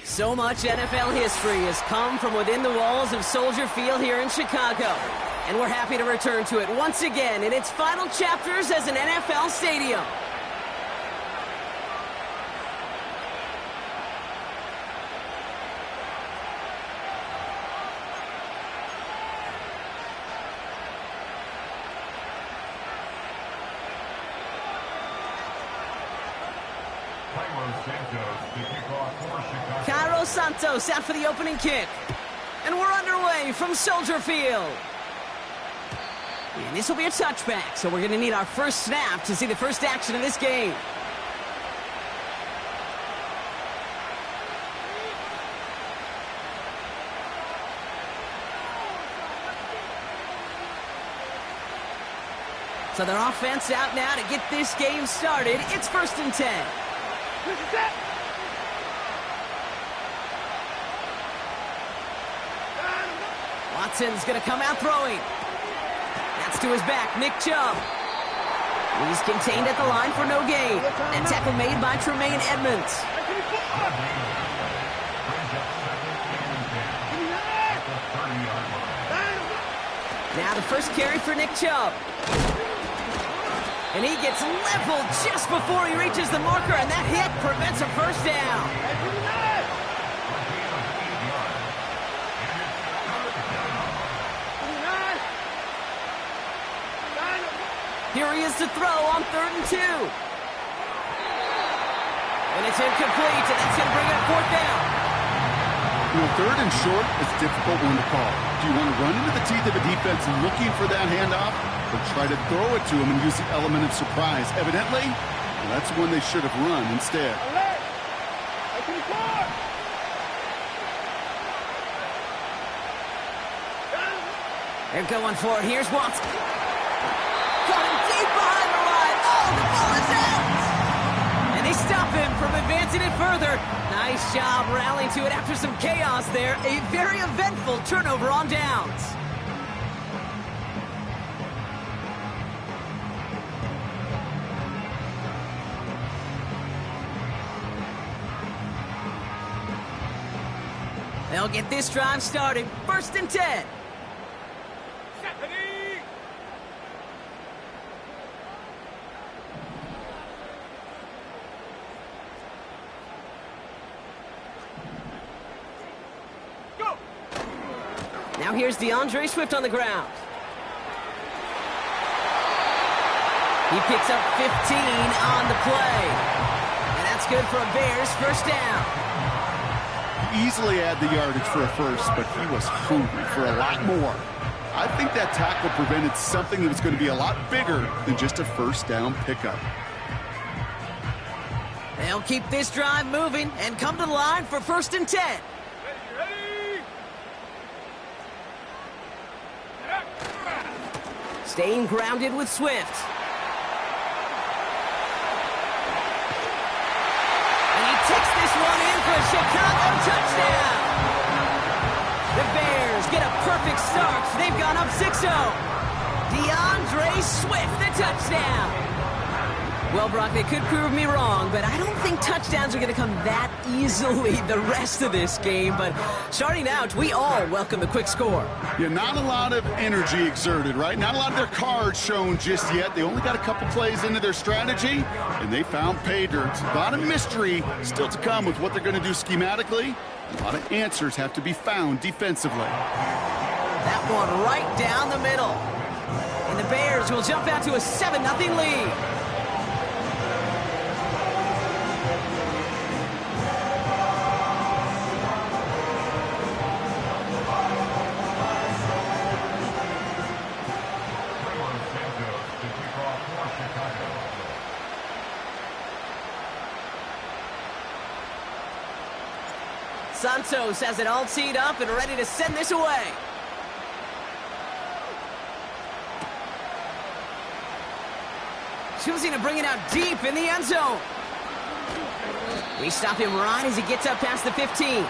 So much NFL history has come from within the walls of Soldier Field here in Chicago. And we're happy to return to it once again in its final chapters as an NFL stadium. Cairo Santos out for the opening kick. And we're underway from Soldier Field. And this will be a touchback, so we're going to need our first snap to see the first action of this game. So their offense out now to get this game started. It's 1st and 10. Watson's going to come out throwing. That's to his back, Nick Chubb. He's contained at the line for no gain. And tackle made by Tremaine Edmonds. Now the first carry for Nick Chubb. And he gets leveled just before he reaches the marker, and that hit prevents a first down. Here he is to throw on 3rd and 2. And it's incomplete, and that's going to bring it up 4th down. You know, 3rd and short is a difficult one to call. Do you want to run into the teeth of a defense looking for that handoff, or try to throw it to him and use the element of surprise? Evidently, well, that's one they should have run instead. They're going for it. Here's Watson. Got him deep behind the line. Oh, the ball is out! And they stop him from advancing it further. Nice job rallying to it after some chaos there. A very eventful turnover on downs. They'll get this drive started. 1st and 10. Now here's DeAndre Swift on the ground. He picks up 15 on the play. And that's good for a Bears first down. Easily add the yardage for a first, but he was hungry for a lot more. I think that tackle prevented something that was going to be a lot bigger than just a first down pickup. They'll keep this drive moving and come to the line for 1st and 10. Staying grounded with Swift. And he takes this one in for a Chicago touchdown. The Bears get a perfect start. They've gone up 6-0. DeAndre Swift, the touchdown. Well, Brock, they could prove me wrong, but I don't think touchdowns are going to come that easily the rest of this game. But starting out, we all welcome the quick score. Yeah, not a lot of energy exerted, right? Not a lot of their cards shown just yet. They only got a couple plays into their strategy, and they found pay dirt. A lot of mystery still to come with what they're going to do schematically. A lot of answers have to be found defensively. That one right down the middle. And the Bears will jump out to a 7-0 lead. Santos has it all teed up and ready to send this away. Choosing to bring it out deep in the end zone. We stop him right as he gets up past the 15.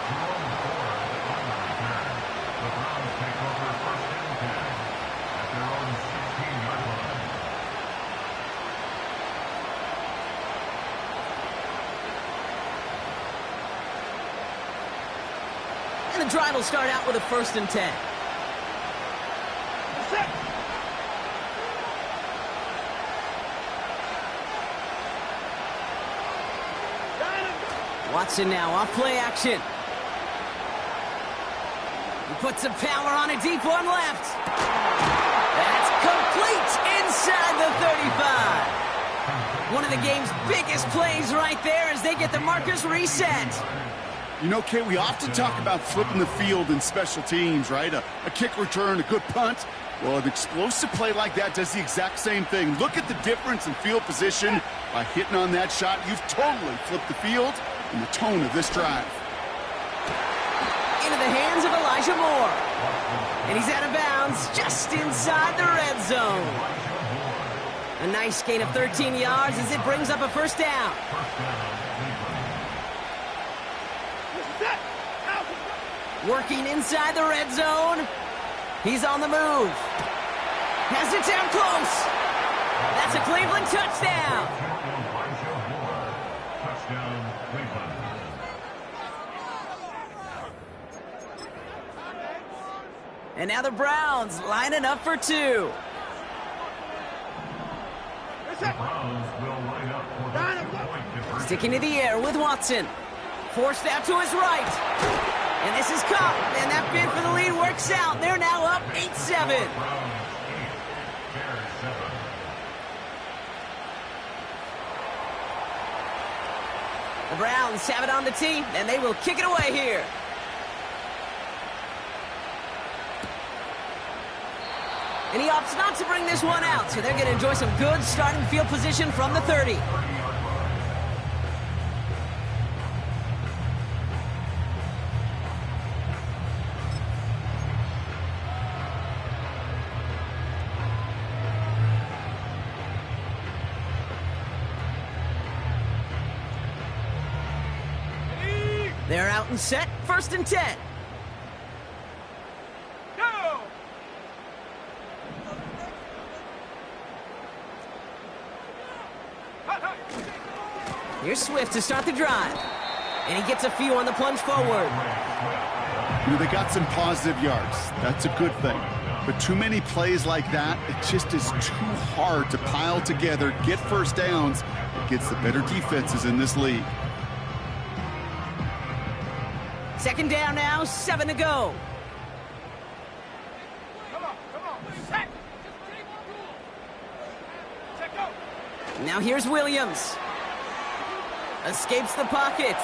And the drive will start out with a 1st and 10. Watson now off play action. He puts some power on a deep one left. That's complete inside the 35. One of the game's biggest plays right there as they get the markers reset. You know, Kate, we often talk about flipping the field in special teams, right? A kick return, a good punt. Well, an explosive play like that does the exact same thing. Look at the difference in field position. By hitting on that shot, you've totally flipped the field and the tone of this drive. Into the hands of Elijah Moore. And he's out of bounds just inside the red zone. A nice gain of 13 yards as it brings up a 1st down. Working inside the red zone. He's on the move. Has it down close. That's a Cleveland touchdown. And now the Browns lining up for 2. Sticking to the air with Watson. Forced out to his right. And this is caught. And that bid for the lead works out. They're now up 8-7. The Browns have it on the tee, and they will kick it away here. And he opts not to bring this one out, so they're going to enjoy some good starting field position from the 30. They're out and set, 1st and 10. Go! Here's Swift to start the drive. And he gets a few on the plunge forward. You know, they got some positive yards. That's a good thing. But too many plays like that, it just is too hard to pile together, get 1st downs against the better defenses in this league. 2nd down now, 7 to go. Set. Now here's Williams. Escapes the pocket.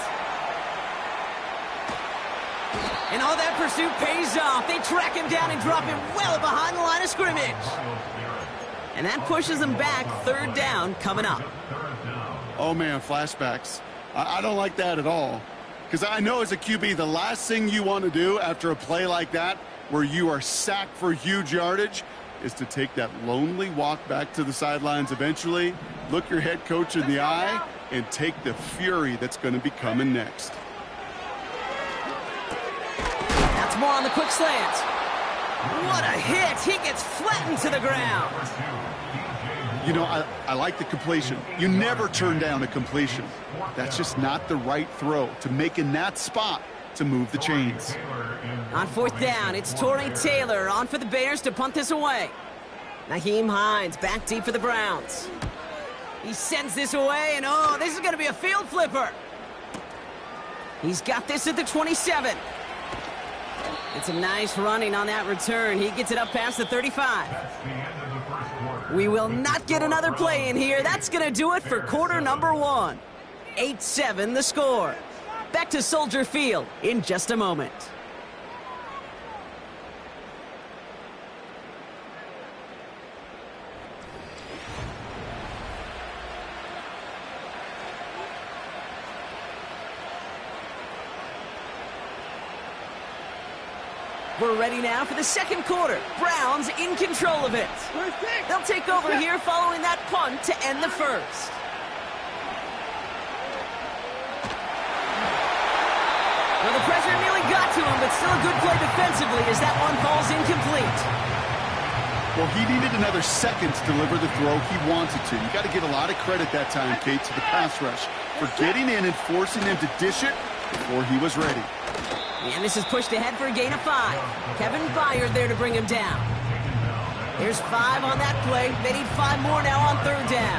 And all that pursuit pays off. They track him down and drop him well behind the line of scrimmage. And that pushes them back, 3rd down coming up. Oh, man, flashbacks. I don't like that at all. Because I know as a QB, the last thing you want to do after a play like that, where you are sacked for huge yardage, is to take that lonely walk back to the sidelines eventually, look your head coach in the eye, and take the fury that's going to be coming next. That's more on the quick slant. What a hit. He gets flattened to the ground. You know, I like the completion. You never turn down a completion. That's just not the right throw to make in that spot to move the chains. On 4th down, it's Torrey Taylor on for the Bears to punt this away. Nyheim Hines back deep for the Browns. He sends this away, and oh, this is going to be a field flipper. He's got this at the 27. It's a nice running on that return. He gets it up past the 35. We will not get another play in here. That's going to do it for quarter number 1. 8-7 the score. Back to Soldier Field in just a moment. We're ready now for the second quarter. Browns in control of it. They'll take over here following that punt to end the first. Well, the pressure nearly got to him, but still a good play defensively as that one falls incomplete. Well, he needed another second to deliver the throw he wanted to. You got to give a lot of credit that time, Kate, to the pass rush for getting in and forcing him to dish it before he was ready. And this is pushed ahead for a gain of 5. Kevin Byard there to bring him down. There's 5 on that play. They need 5 more now on third down.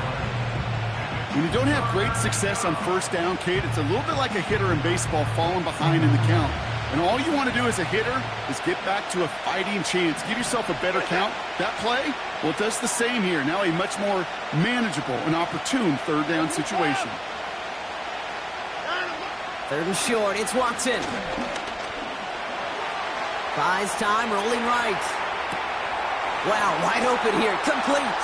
When you don't have great success on first down, Kate, it's a little bit like a hitter in baseball falling behind in the count. And all you want to do as a hitter is get back to a fighting chance. Give yourself a better count. That play, well, it does the same here. Now a much more manageable and opportune third down situation. Third and short, it's Watson. Buys time, rolling right. Wow, wide open here, complete.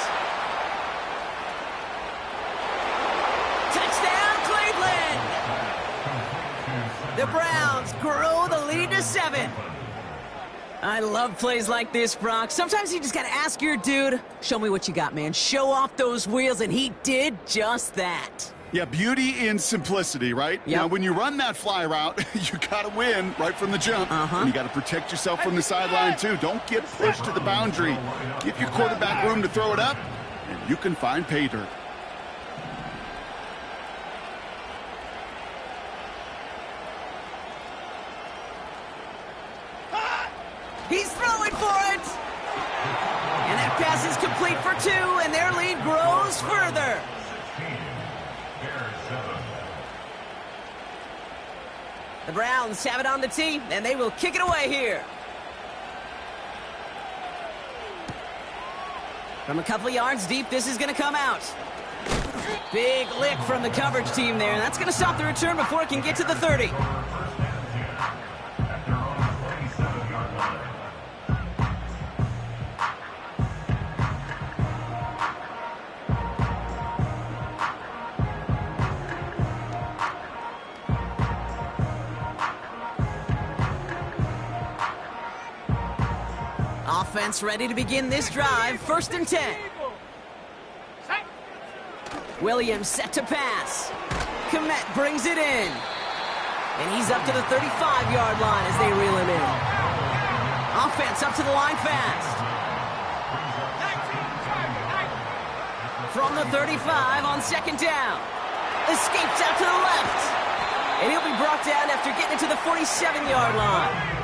Touchdown, Cleveland! The Browns grow the lead to 7. I love plays like this, Brock. Sometimes you just gotta ask your dude, show me what you got, man. Show off those wheels, and he did just that. Yeah, beauty in simplicity, right? Yep. Now, when you run that fly route, you got to win right from the jump. And you got to protect yourself from the sideline, too. Don't get pushed to the boundary. Give your quarterback room to throw it up, and you can find pay dirt. He's throwing for it! And that pass is complete for 2, and their lead grows further. The Browns have it on the tee, and they will kick it away here. From a couple of yards deep, this is going to come out. Big lick from the coverage team there, and that's going to stop the return before it can get to the 30. Offense ready to begin this drive. First and 10. Williams set to pass. Kmet brings it in. And he's up to the 35-yard line as they reel him in. Offense up to the line fast. From the 35 on second down. Escapes out to the left. And he'll be brought down after getting it to the 47-yard line.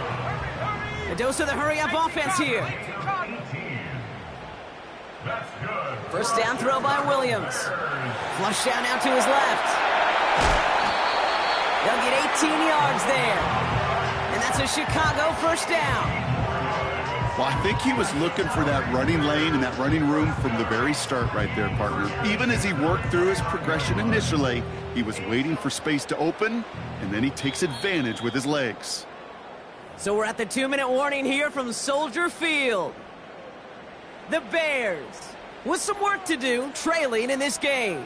A dose of the hurry-up offense here. First down throw by Williams. Flush down now to his left. They'll get 18 yards there. And that's a Chicago first down. Well, I think he was looking for that running lane and that running room from the very start right there, partner. Even as he worked through his progression initially, he was waiting for space to open, and then he takes advantage with his legs. So we're at the 2-minute warning here from Soldier Field. The Bears, with some work to do, trailing in this game.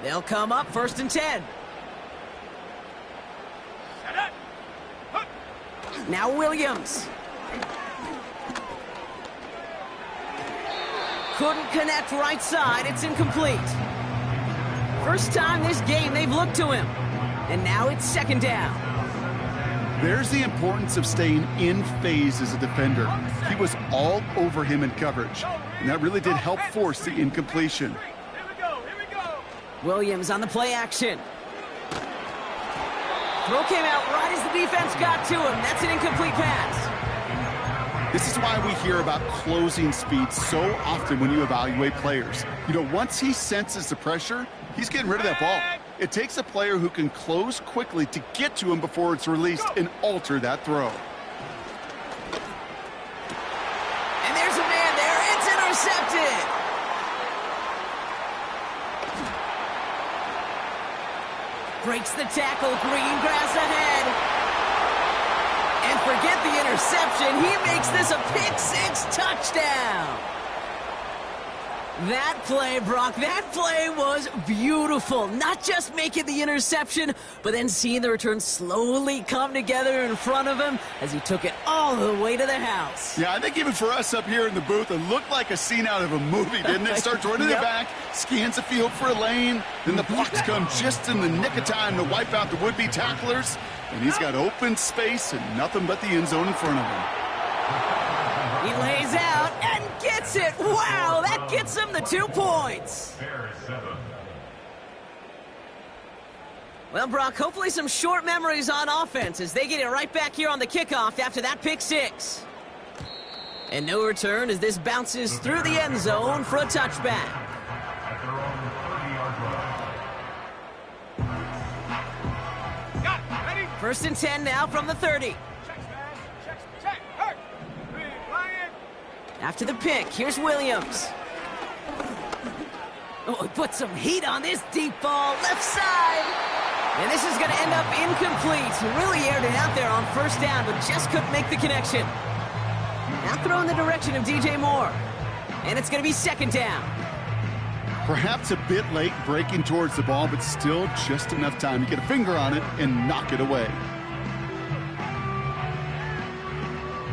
They'll come up first and 10. Now Williams. Couldn't connect right side. It's incomplete. First time this game they've looked to him. And now it's second down. There's the importance of staying in phase as a defender. He was all over him in coverage, and that really did help force the incompletion. Williams on the play action. Throw came out right as the defense got to him. That's an incomplete pass. This is why we hear about closing speed so often when you evaluate players. You know, once he senses the pressure, he's getting rid of that ball. It takes a player who can close quickly to get to him before it's released and alter that throw. And there's a man there. It's intercepted. Breaks the tackle. Green grass ahead. And forget the interception. He makes this a pick-6 touchdown. That play, Brock, that play was beautiful. Not just making the interception, but then seeing the return slowly come together in front of him as he took it all the way to the house. Yeah, I think even for us up here in the booth, it looked like a scene out of a movie, didn't it? Starts running it back, scans the field for a lane, then the blocks come just in the nick of time to wipe out the would-be tacklers, and he's got open space and nothing but the end zone in front of him. He lays out and gets it. Wow, that gets him the 2 points. Well, Brock, hopefully some short memories on offense as they get it right back here on the kickoff after that pick six. And no return as this bounces through the end zone for a touchback. First and 10 now from the 30. After the pick, here's Williams. Oh, he put some heat on this deep ball, left side. And this is going to end up incomplete. He really aired it out there on first down, but just couldn't make the connection. Now throw in the direction of DJ Moore. And it's going to be second down. Perhaps a bit late breaking towards the ball, but still just enough time to get a finger on it and knock it away.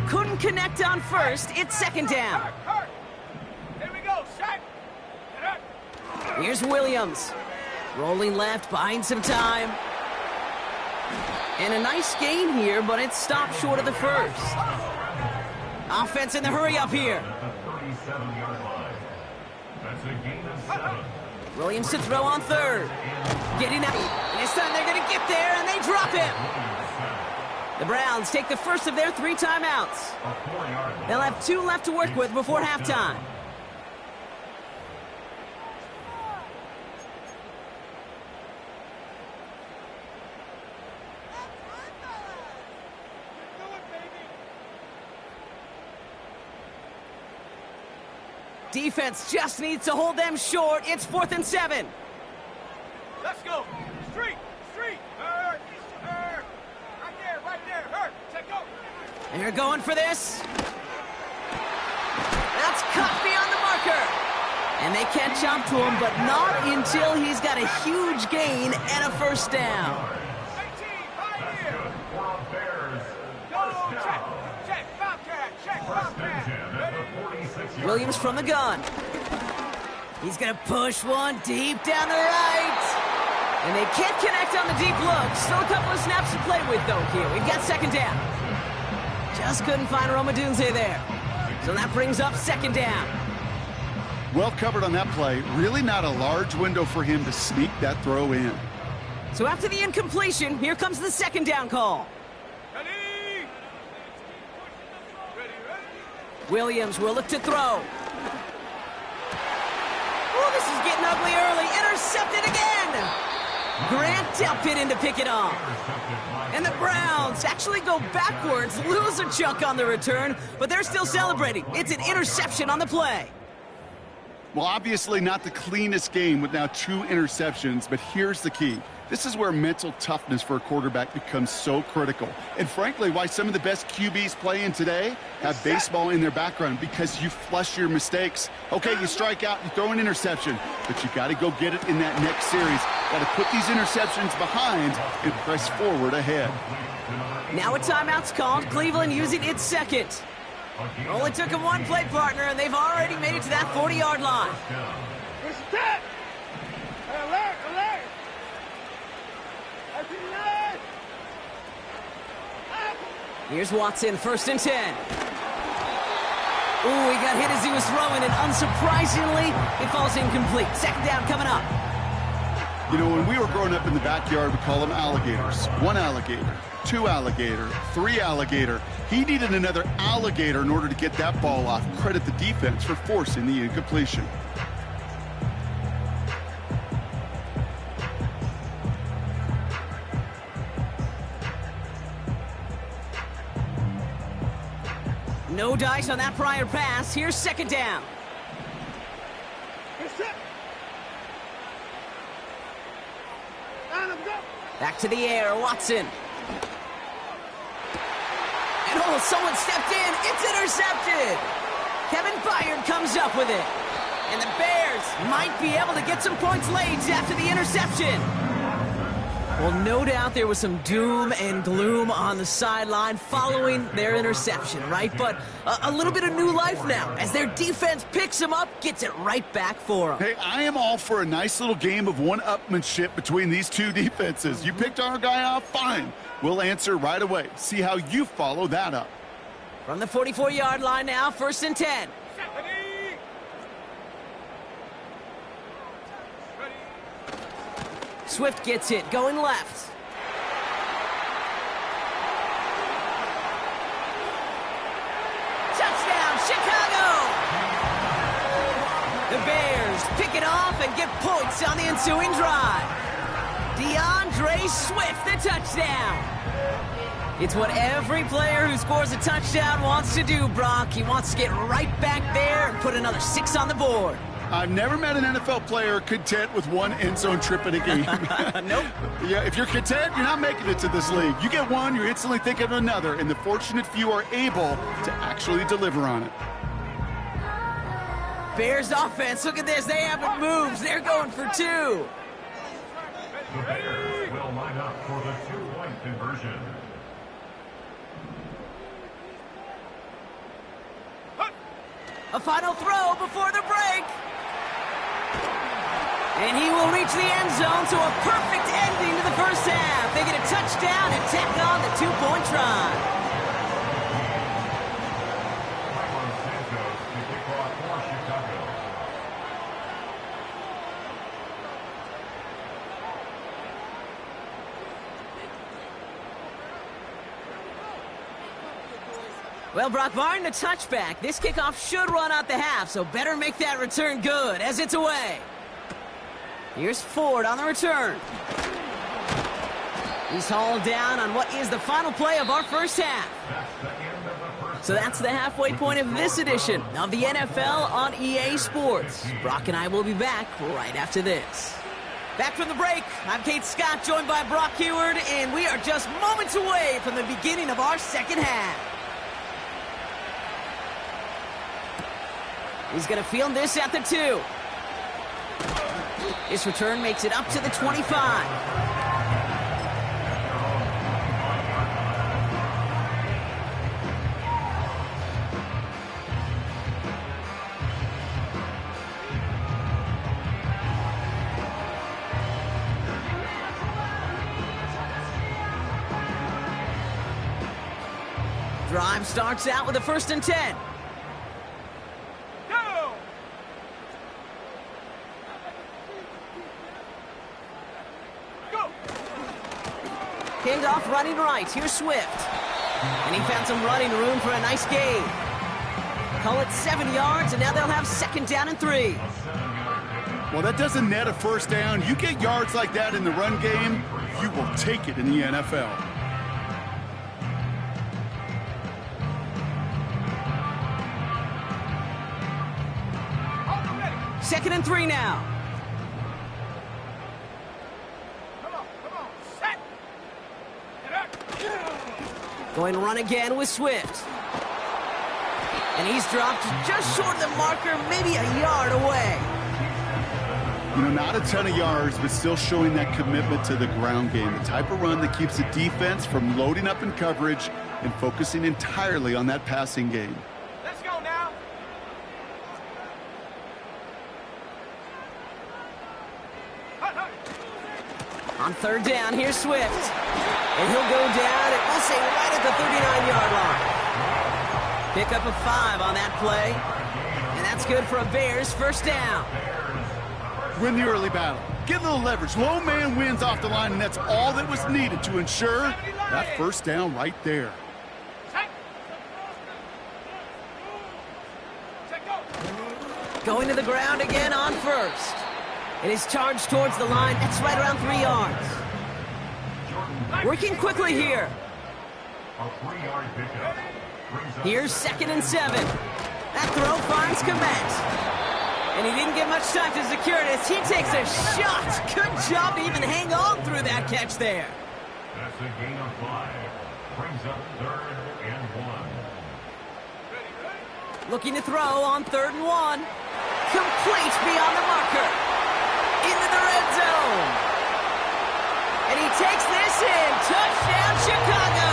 Couldn't connect on first. It's second down. Here we go, Shaq. Here's Williams. Rolling left, buying some time. And a nice gain here, but it stopped short of the first. Offense in the hurry up here. Williams to throw on third. Getting out. This time they're going to get there, and they drop him. The Browns take the first of their 3 timeouts. They'll have 2 left to work with before halftime. Defense just needs to hold them short. It's 4th and 7. Let's go. Street. Hurt. Right there. Hurt. Check go. And you're going for this. That's cut beyond the marker. And they catch up to him, but not until he's got a huge gain and a first down. 18, right here. Go, check, Bobcat. Williams from the gun. He's going to push one deep down the right. And they can't connect on the deep look. Still a couple of snaps to play with, though, here. We've got second down. Just couldn't find Rome Odunze there. So that brings up second down. Well covered on that play. Really not a large window for him to sneak that throw in. So after the incompletion, here comes the second down call. Ready? Williams will look to throw. Oh, this is getting ugly early. Intercepted again. Grant Delpit in to pick it off. And the Browns actually go backwards, lose a chunk on the return, but they're still celebrating. It's an interception on the play. Well, obviously not the cleanest game with now 2 interceptions, but here's the key. This is where mental toughness for a quarterback becomes so critical. And frankly, why some of the best QBs playing today have baseball in their background, because you flush your mistakes. Okay, you strike out, you throw an interception, but you got to go get it in that next series. Got to put these interceptions behind and press forward ahead. Now a timeout's called. Cleveland using its second. Only took him one play partner, and they've already made it to that 40-yard line. Alert! Here's Watson, first and 10. Ooh, he got hit as he was throwing, and unsurprisingly, it falls incomplete. Second down coming up. You know, when we were growing up in the backyard, we call them alligators. 1 alligator, 2 alligator, 3 alligator. He needed another alligator in order to get that ball off. Credit the defense for forcing the incompletion. No dice on that prior pass. Here's second down. Back to the air, Watson. And oh, someone stepped in. It's intercepted. Kevin Byard comes up with it. And the Bears might be able to get some points late after the interception. Well, no doubt there was some doom and gloom on the sideline following their interception, right? But a little bit of new life now as their defense picks them up, gets it right back for them. Hey, I am all for a nice little game of one-upmanship between these two defenses. You picked our guy off, fine. We'll answer right away. See how you follow that up. From the 44-yard line now, 1st and 10. Ready. Ready. Swift gets it, going left. Touchdown, Chicago! The Bears pick it off and get points on the ensuing drive. DeAndre Swift, the touchdown. It's what every player who scores a touchdown wants to do, Brock. He wants to get right back there and put another 6 on the board. I've never met an NFL player content with one end zone trip in a game. Nope. Yeah, if you're content, you're not making it to this league. You get one, you're instantly thinking of another, and the fortunate few are able to actually deliver on it. Bears offense, look at this. They haven't moved. They're going for 2. The Bears will line up for the 2-point conversion. A final throw before the break. And he will reach the end zone, so a perfect ending to the first half. They get a touchdown and tack on the 2-point try. Tyler Santos to kick off for Chicago. Well, Brock, barring the touchback, this kickoff should run out the half, so better make that return good as it's away. Here's Ford on the return. He's hauled down on what is the final play of our first half. So that's the halfway point of this edition of the NFL on EA Sports. Brock and I will be back right after this. Back from the break, I'm Kate Scott, joined by Brock Huard, and we are just moments away from the beginning of our second half. He's going to field this at the 2. This return makes it up to the 25. Drive starts out with a 1st and 10. Hand off running right. Here's Swift. And he found some running room for a nice gain. Call it 7 yards, and now they'll have 2nd down and 3. Well, that doesn't net a first down. You get yards like that in the run game, you will take it in the NFL. Second and 3 now. Going to run again with Swift. And he's dropped just short of the marker, maybe a yard away. You know, not a ton of yards, but still showing that commitment to the ground game. The type of run that keeps the defense from loading up in coverage and focusing entirely on that passing game. Let's go now. On 3rd down, here's Swift. And he'll go down, and we'll say right at the 39-yard line. Pick up a 5 on that play. And that's good for a Bears 1st down. Win the early battle. Get a little leverage. Low man wins off the line, and that's all that was needed to ensure that 1st down right there. Going to the ground again on 1st. And his charge towards the line, that's right around 3 yards. Working quickly here. Here's 2nd and 7. That throw finds Komet. And he didn't get much time to secure it as he takes a shot. Good job to even hang on through that catch there. That's a gain of 5. Brings up 3rd and 1. Looking to throw on 3rd and 1. complete beyond the marker. Into the red zone. And he takes this in. Touchdown, Chicago.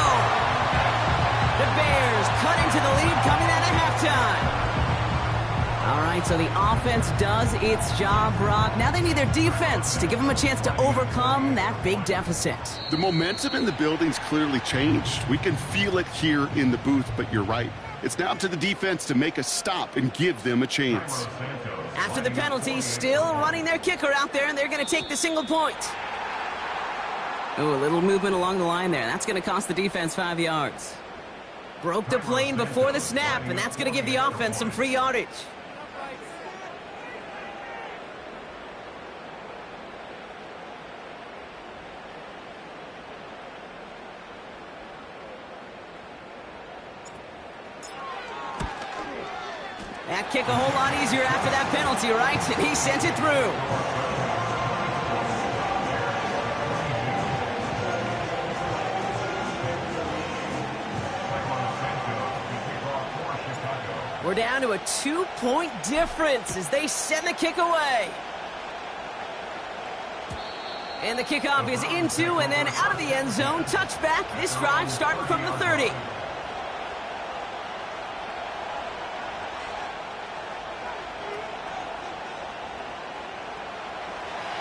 The Bears cut into the lead coming out of halftime. All right, so the offense does its job, Brock. Now they need their defense to give them a chance to overcome that big deficit. The momentum in the building's clearly changed. We can feel it here in the booth, but you're right. It's now up to the defense to make a stop and give them a chance. After the penalty, still running their kicker out there, and they're going to take the single point. Ooh, a little movement along the line there. That's going to cost the defense 5 yards. Broke the plane before the snap, and that's going to give the offense some free yardage. That kick a whole lot easier after that penalty, right? And he sent it through. We're down to a 2-point difference as they send the kick away. And the kickoff is into and then out of the end zone. Touchback. This drive starting from the 30.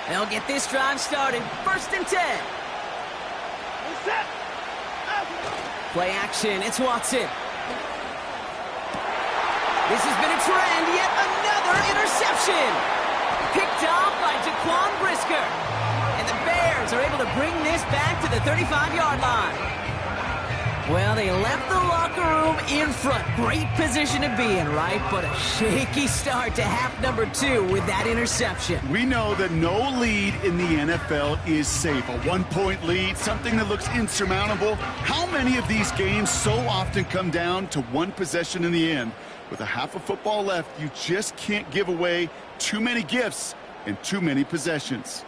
They'll get this drive started. 1st and 10. Play action. It's Watson. This has been a trend. Yet another interception. Picked off by Jaquan Brisker. And the Bears are able to bring this back to the 35-yard line. Well, they left the locker room in front. Great position to be in, right? But a shaky start to half number 2 with that interception. We know that no lead in the NFL is safe. A 1-point lead, something that looks insurmountable. How many of these games so often come down to one possession in the end? With a half of football left, you just can't give away too many gifts and too many possessions.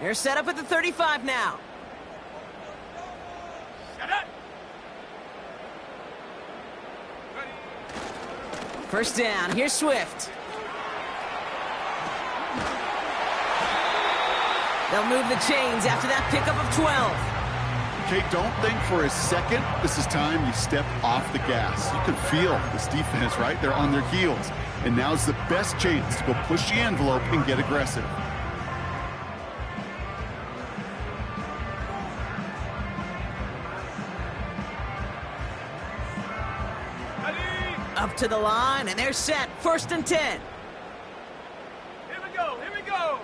They're set up at the 35 now. Set up. 1st down. Here's Swift. They'll move the chains after that pickup of 12. Okay, don't think for a second this is time you step off the gas. You can feel this defense, right? They're on their heels. And now's the best chance to go push the envelope and get aggressive. Up to the line, and they're set. 1st and 10. Here we go. Here we go.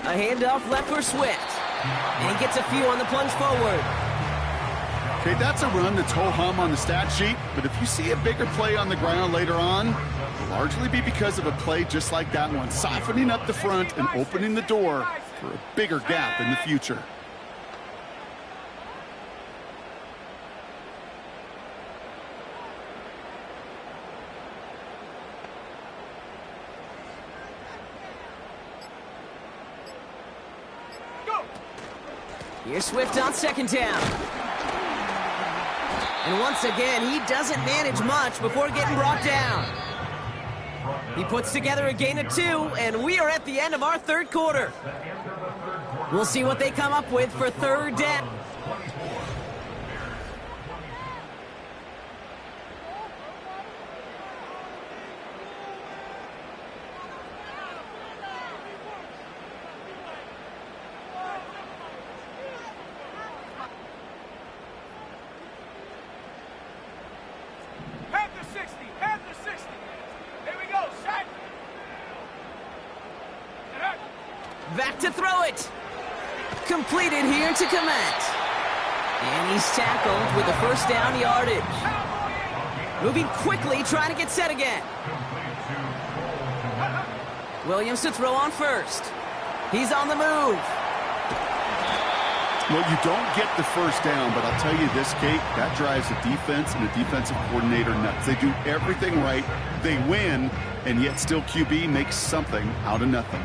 A handoff left for Swift. And he gets a few on the plunge forward. Okay, that's a run that's ho-hum on the stat sheet, but if you see a bigger play on the ground later on, it'll largely be because of a play just like that one, softening up the front and opening the door for a bigger gap in the future. Here's Swift on 2nd down. And once again, he doesn't manage much before getting brought down. He puts together a gain of 2, and we are at the end of our 3rd quarter. We'll see what they come up with for 3rd down. Back to throw it. Completed here to Kmet. And he's tackled with the 1st down yardage. Moving quickly, trying to get set again. Williams to throw on 1st. He's on the move. Well, you don't get the first down, but I'll tell you this, Kate, that drives the defense and the defensive coordinator nuts. They do everything right, they win, and yet still QB makes something out of nothing.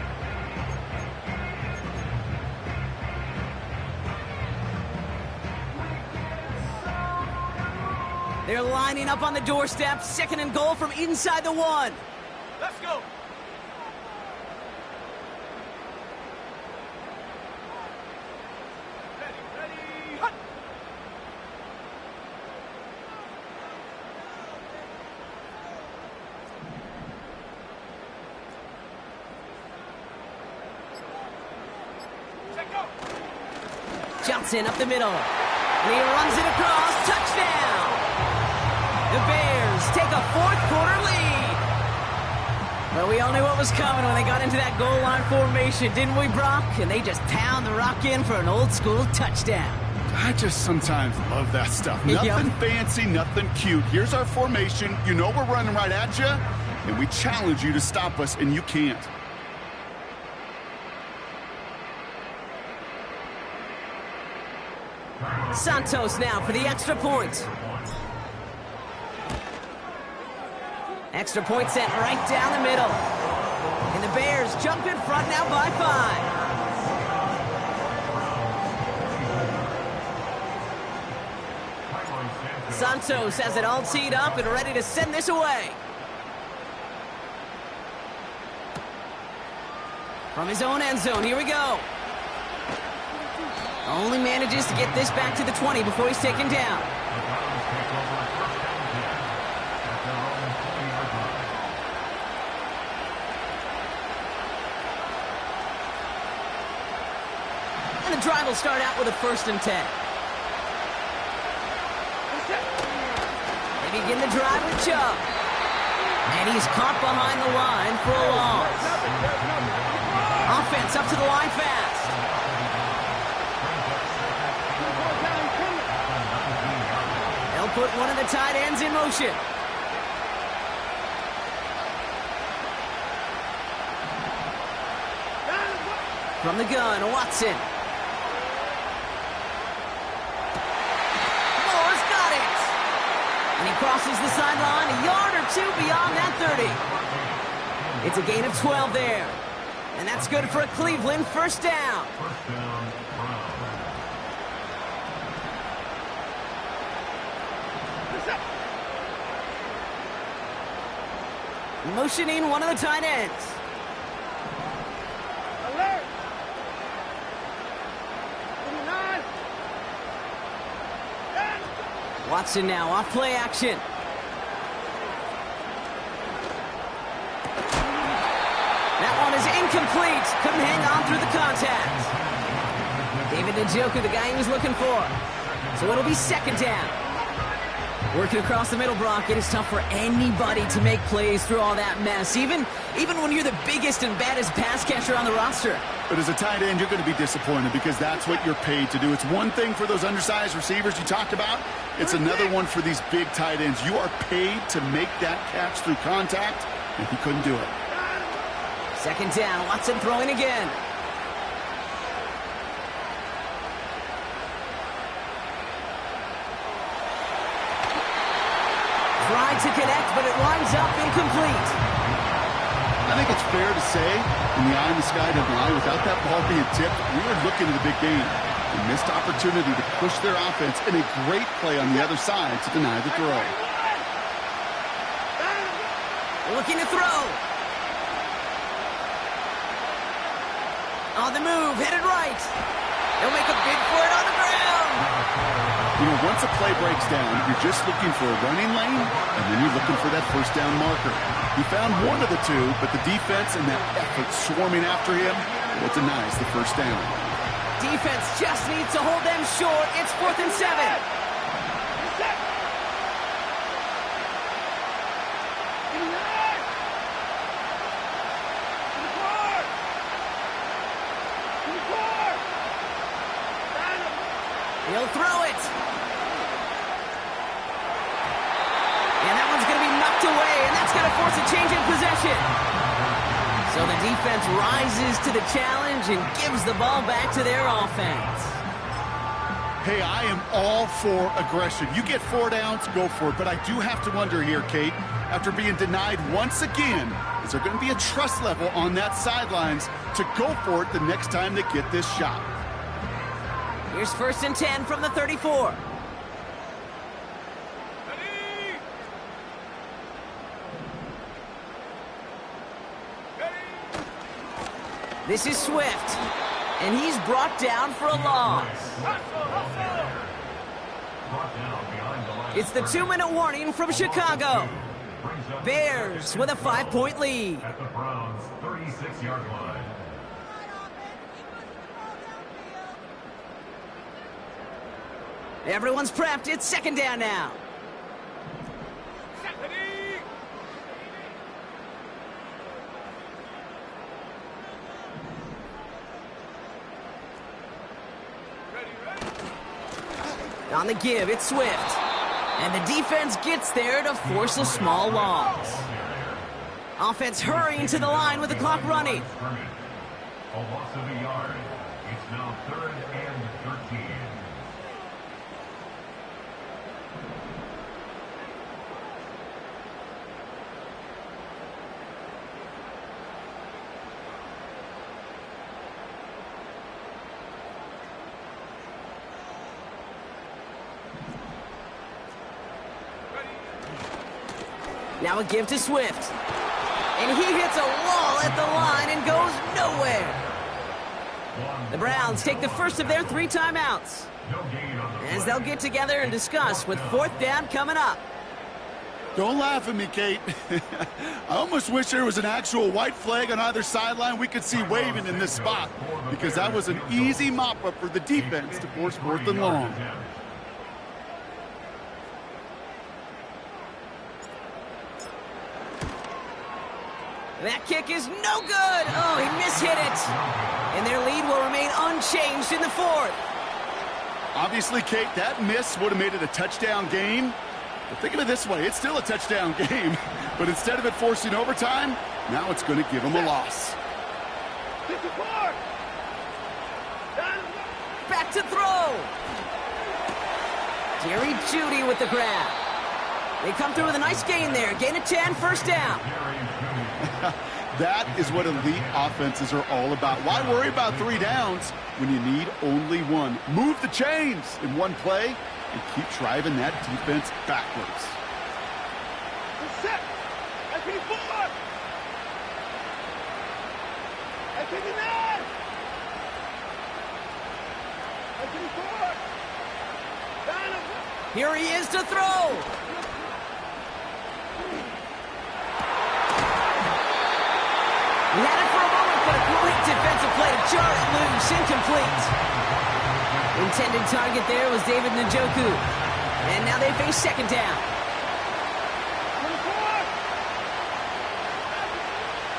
They're lining up on the doorstep. 2nd and goal from inside the 1. Let's go. Ready. Hut. Check go. Johnson up the middle. And he runs it across. Touchdown! The Bears take a 4th quarter lead. Well, we all knew what was coming when they got into that goal line formation, didn't we, Brock? And they just pound the rock in for an old-school touchdown. I just sometimes love that stuff. Yep. Nothing fancy, nothing cute. Here's our formation. You know we're running right at you, and we challenge you to stop us, and you can't. Santos now for the extra point. Extra point set right down the middle. And the Bears jump in front now by 5. Santos has it all teed up and ready to send this away. From his own end zone, here we go. Only manages to get this back to the 20 before he's taken down. And the drive will start out with a 1st and 10. They begin the drive with Chubb. And he's caught behind the line for a loss. Offense up to the line fast. They'll put one of the tight ends in motion. From the gun, Watson. Moore's got it. And he crosses the sideline a yard or 2 beyond that 30. It's a gain of 12 there. And that's good for a Cleveland 1st down. Motioning one of the tight ends. Alert. Watson now off play action. That one is incomplete. Couldn't hang on through the contact. David Njoku, the guy he was looking for. So it'll be 2nd down. Working across the middle, Brock, it is tough for anybody to make plays through all that mess, even when you're the biggest and baddest pass catcher on the roster. But as a tight end, you're going to be disappointed because that's what you're paid to do. It's one thing for those undersized receivers you talked about. It's another one for these big tight ends. You are paid to make that catch through contact, and he couldn't do it. 2nd down, Watson throwing again. Tried to connect, but it lines up incomplete. I think it's fair to say, in the eye in the sky doesn't lie, without that ball being tipped, we were looking at a big game. A missed opportunity to push their offense and a great play on the other side to deny the throw. Looking to throw. On the move, headed right. He'll make a bid for it on the ground. You know, once a play breaks down, you're just looking for a running lane, and then you're looking for that 1st down marker. He found one of the two, but the defense and that effort swarming after him, well, denies the 1st down. Defense just needs to hold them short. It's 4th and 7. He'll throw it. And that one's going to be knocked away, and that's going to force a change in possession. So the defense rises to the challenge and gives the ball back to their offense. Hey, I am all for aggression. You get 4 downs, go for it. But I do have to wonder here, Kate, after being denied once again, is there going to be a trust level on that sidelines to go for it the next time they get this shot? Here's 1st and 10 from the 34. Ready? Ready? This is Swift, and he's brought down for a loss. It's the 2-minute warning from Chicago. Bears with a 5-point lead. At the Browns' 36-yard line. Everyone's prepped. It's 2nd down now. Ready? Ready? On the give, it's Swift. And the defense gets there to force a small loss. Offense hurrying to the line with the clock running. A loss of a yard. It's now 3rd and 13. Now a give to Swift. And he hits a wall at the line and goes nowhere. The Browns take the first of their 3 timeouts, as they'll get together and discuss with 4th down coming up. Don't laugh at me, Kate. I almost wish there was an actual white flag on either sideline we could see waving in this spot, because that was an easy mop-up for the defense to force 4th and long. That kick is no good. Oh, he mishit it. And their lead will remain unchanged in the 4th. Obviously, Kate, that miss would have made it a touchdown game. But think of it this way, it's still a touchdown game. But instead of it forcing overtime, now it's going to give them a loss. Back to throw. Jerry Jeudy with the grab. They come through with a nice gain there. Gain of 10, 1st down. That is what elite offenses are all about. Why worry about 3 downs when you need only 1? Move the chains in one play and keep driving that defense backwards. Set. I can forward. I can deny. I can forward. Here he is to throw. He had it for a moment, but a great defensive play to jar it loose, incomplete. Intended target there was David Njoku. And now they face 2nd down.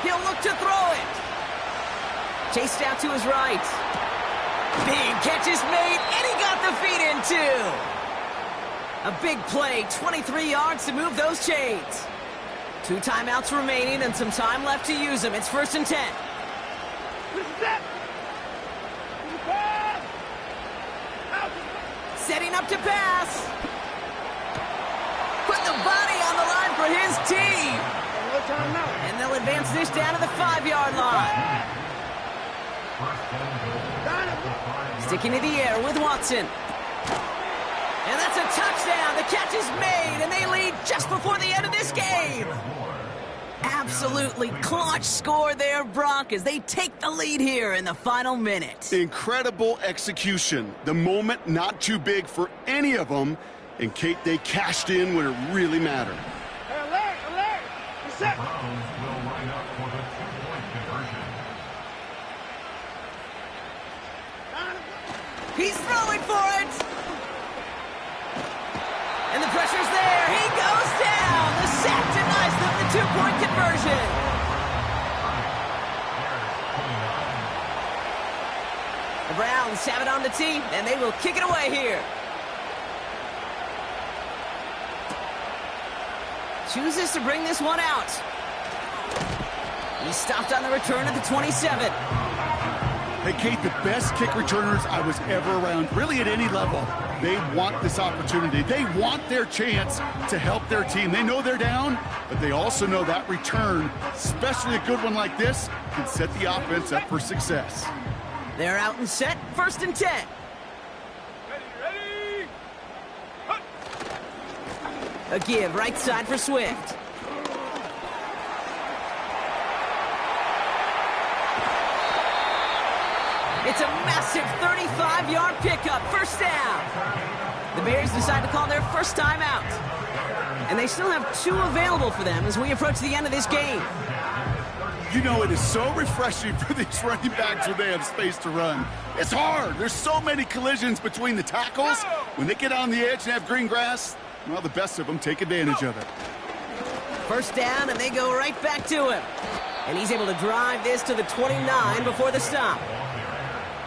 He'll look to throw it. Chased out to his right. Big catch is made, and he got the feet in too. A big play, 23 yards to move those chains. 2 timeouts remaining and some time left to use them. It's 1st and 10. Setting up to pass. Put the body on the line for his team. And they'll advance this down to the 5-yard line. Sticking to the air with Watson. And that's a touchdown. The catch is made, and they lead just before the end of this game. Absolutely clutch score there, Brock, as they take the lead here in the final minute. Incredible execution. The moment not too big for any of them. And, Kate, they cashed in when it really mattered. Alert, alert. Set. Browns will line up for the 2-point conversion. He's throwing for it. And the pressure's there. He goes down. The sack denies them the 2-point conversion. The Browns have it on the tee, and they will kick it away here. Chooses to bring this one out. He stopped on the return at the 27. Hey, Kate, the best kick returners I was ever around, really at any level, they want this opportunity. They want their chance to help their team. They know they're down, but they also know that return, especially a good one like this, can set the offense up for success. They're out and set, 1st and 10. Ready? A give right side for Swift. It's a massive 35-yard pickup, 1st down. The Bears decide to call their first timeout. And they still have 2 available for them as we approach the end of this game. You know, it is so refreshing for these running backs when they have space to run. It's hard. There's so many collisions between the tackles. When they get on the edge and have green grass, well, the best of them take advantage of it. 1st down, and they go right back to him. And he's able to drive this to the 29 before the stop.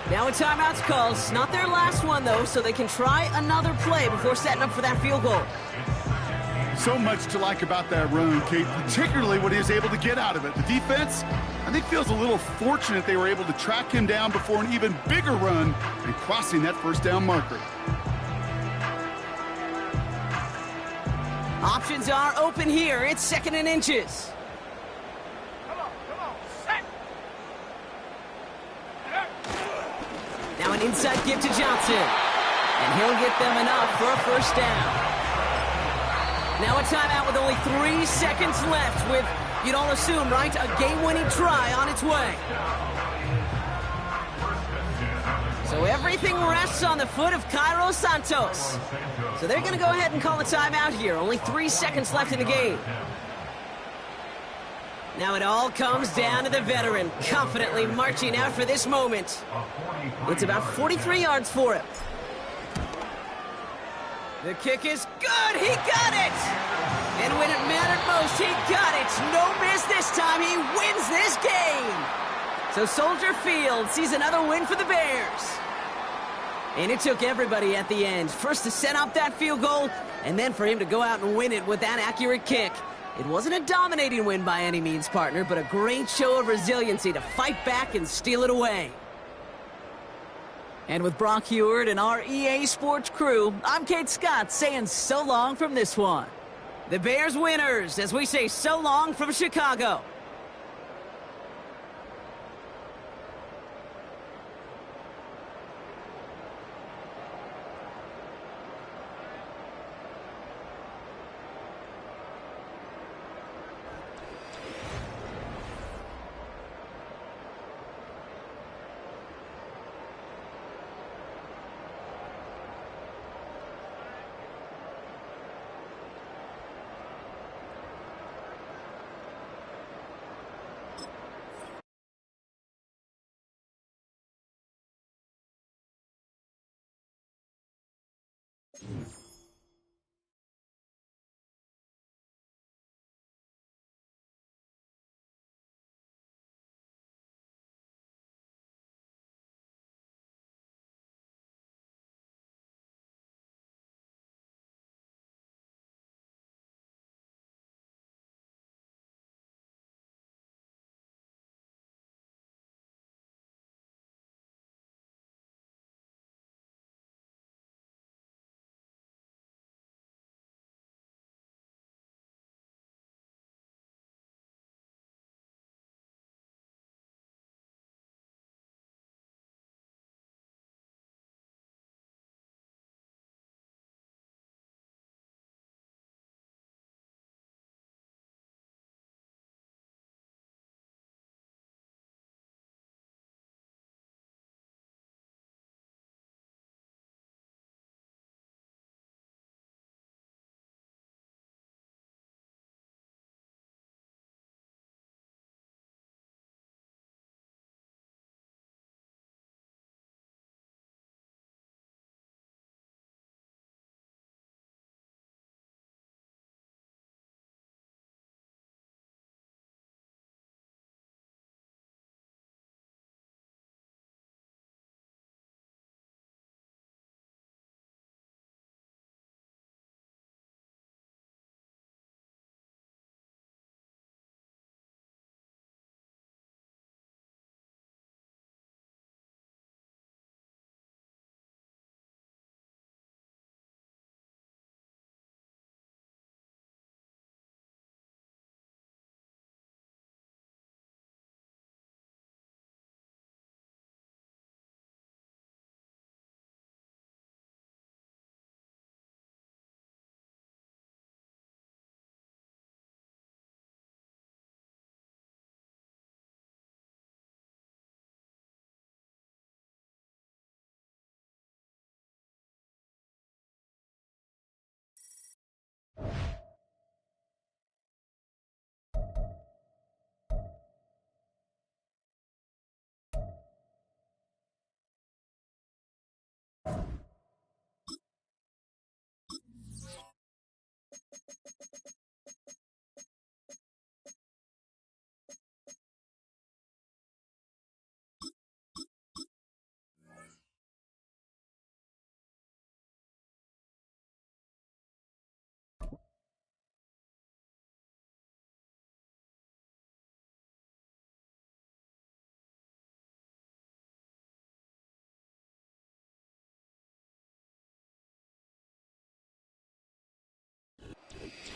Now a timeout's called. It's not their last one, though, so they can try another play before setting up for that field goal. So much to like about that run, Kate, particularly what he was able to get out of it. The defense, I think, feels a little fortunate they were able to track him down before an even bigger run and crossing that 1st down marker. Options are open here. It's 2nd and inches. Come on, set. Now an inside give to Johnson. And he'll get them enough for a 1st down. Now a timeout with only 3 seconds left with, you'd all assume, right, a game-winning try on its way. So everything rests on the foot of Cairo Santos. So they're going to go ahead and call a timeout here. Only 3 seconds left in the game. Now it all comes down to the veteran, confidently marching out for this moment. It's about 43 yards for him. The kick is good. He got it. And when it mattered most, he got it. No miss this time. He wins this game. So Soldier Field sees another win for the Bears. And it took everybody at the end. First to set up that field goal, and then for him to go out and win it with that accurate kick. It wasn't a dominating win by any means, partner, but a great show of resiliency to fight back and steal it away. And with Brock Heward and our EA Sports crew, I'm Kate Scott saying so long from this one. The Bears winners, as we say so long from Chicago.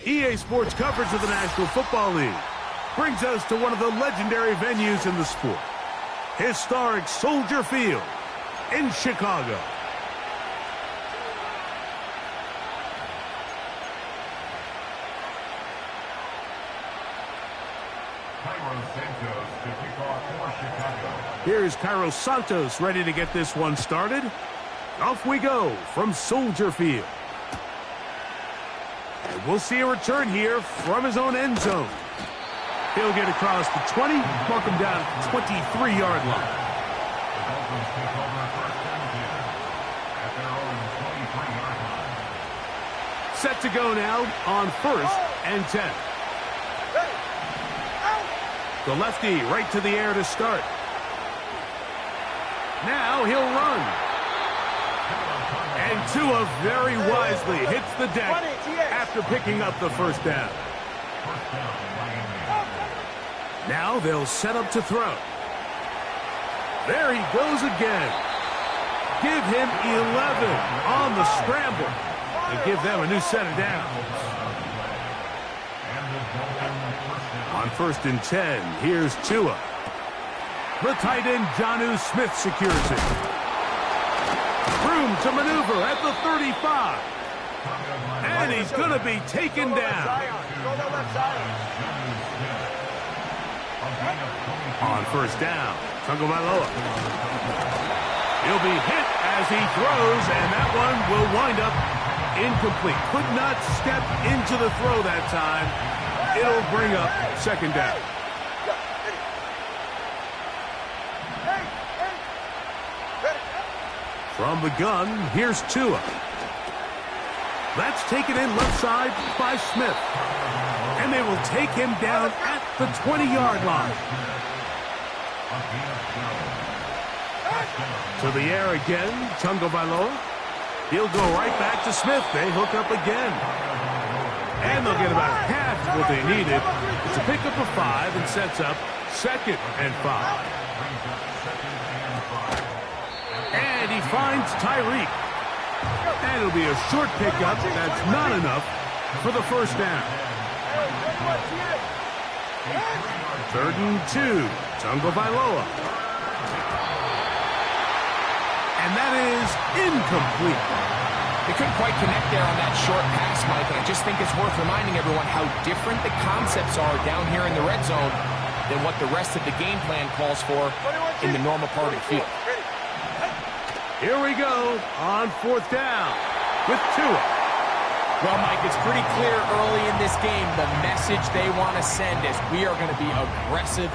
EA Sports coverage of the National Football League brings us to one of the legendary venues in the sport, historic Soldier Field in Chicago. Here's Cairo Santos ready to get this one started. Off we go from Soldier Field. And we'll see a return here from his own end zone. He'll get across the 20, mark him down at the 23-yard line. Set to go now on 1st and 10. The lefty right to the air to start. Now he'll run. And Tua very wisely hits the deck after picking up the first down. Now they'll set up to throw. There he goes again. Give him 11 on the scramble and give them a new set of downs. On 1st and 10, here's Tua. The tight end, Jonnu Smith, secures it. Room to maneuver at the 35. And he's going to be taken down. On 1st down, Tagovailoa. He'll be hit as he throws, and that one will wind up incomplete. Could not step into the throw that time. It'll bring up 2nd down. From the gun, here's Tua. That's taken in left side by Smith. And they will take him down at the 20-yard line. To the air again, Tagovailoa. He'll go right back to Smith. They hook up again. And they'll get about half what they needed. It's a pickup of 5 and sets up 2nd and 5. And he finds Tyreek. And it'll be a short pickup. That's not enough for the 1st down. 3rd and 2. Tagovailoa. And that is incomplete. They couldn't quite connect there on that short pass, Mike, and I just think it's worth reminding everyone how different the concepts are down here in the red zone than what the rest of the game plan calls for in the normal part of the field. Here we go on 4th down with Tua. Well, Mike, it's pretty clear early in this game the message they want to send is we are going to be aggressive.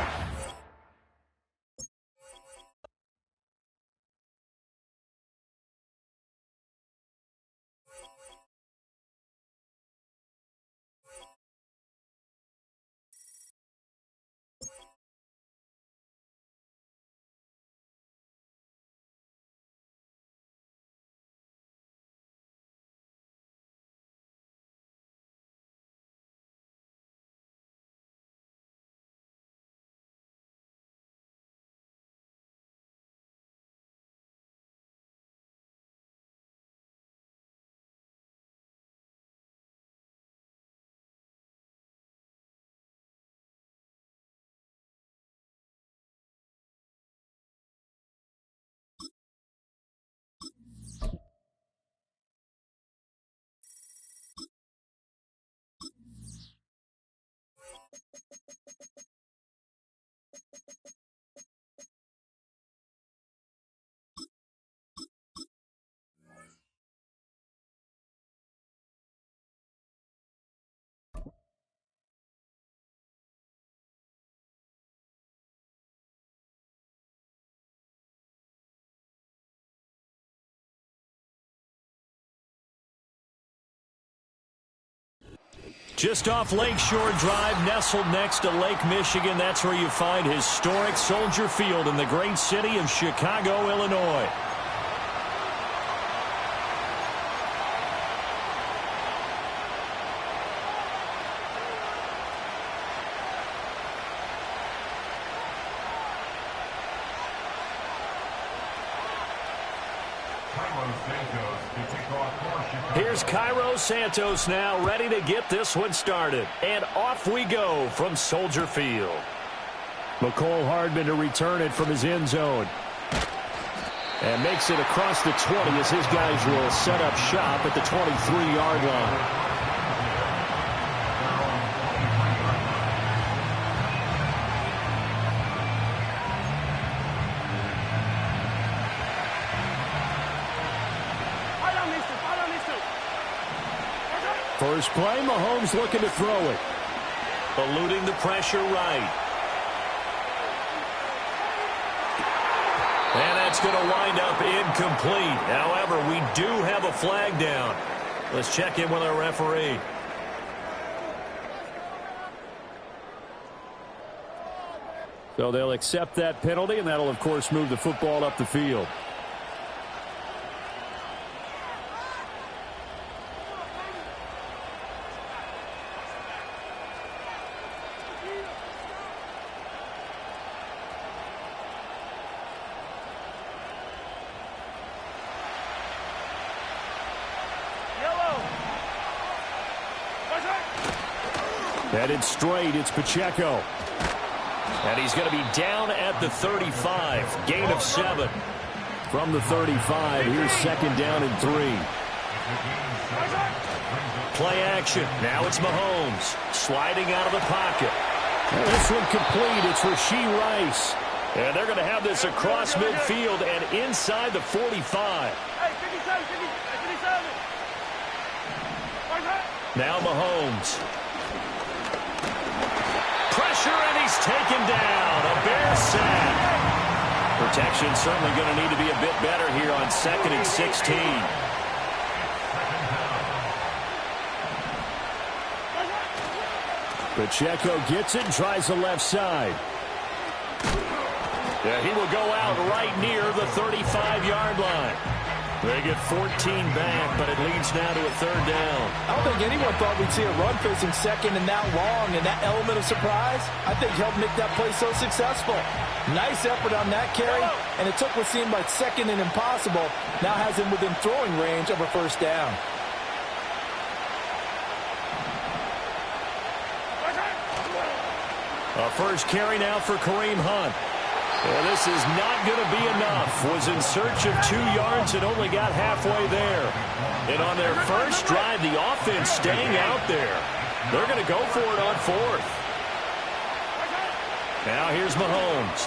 Just off Lakeshore Drive, nestled next to Lake Michigan. That's where you find historic Soldier Field in the great city of Chicago, Illinois. Cairo Santos Here's Cairo Santos now, ready to get this one started. And off we go from Soldier Field. McCole Hardman to return it from his end zone. And makes it across the 20 as his guys will set up shop at the 23-yard line. First play, Mahomes looking to throw it. Eluding the pressure right. And that's going to wind up incomplete. However, we do have a flag down. Let's check in with our referee. So they'll accept that penalty, and that'll, of course, move the football up the field. Headed straight, it's Pacheco. And he's going to be down at the 35. Gain of 7. From the 35, here's second down and 3. Play action. Now it's Mahomes. Sliding out of the pocket. And this one complete. It's Rashee Rice. And they're going to have this across midfield and inside the 45. Now Mahomes. Pressure, and he's taken down. A Bear sack. Protection certainly going to need to be a bit better here on 2nd and 16. Pacheco gets it and tries the left side. Yeah, he will go out right near the 35-yard line. They get 14 back, but it leads now to a 3rd down. I don't think anyone thought we'd see a run facing second and that long, and that element of surprise, I think, helped make that play so successful. Nice effort on that carry, and it took what seemed like second and impossible, now has him within throwing range of a 1st down. A first carry now for Kareem Hunt. Well, this is not going to be enough. Was in search of 2 yards and only got halfway there. And on their first drive, the offense staying out there. They're going to go for it on 4th. Now here's Mahomes.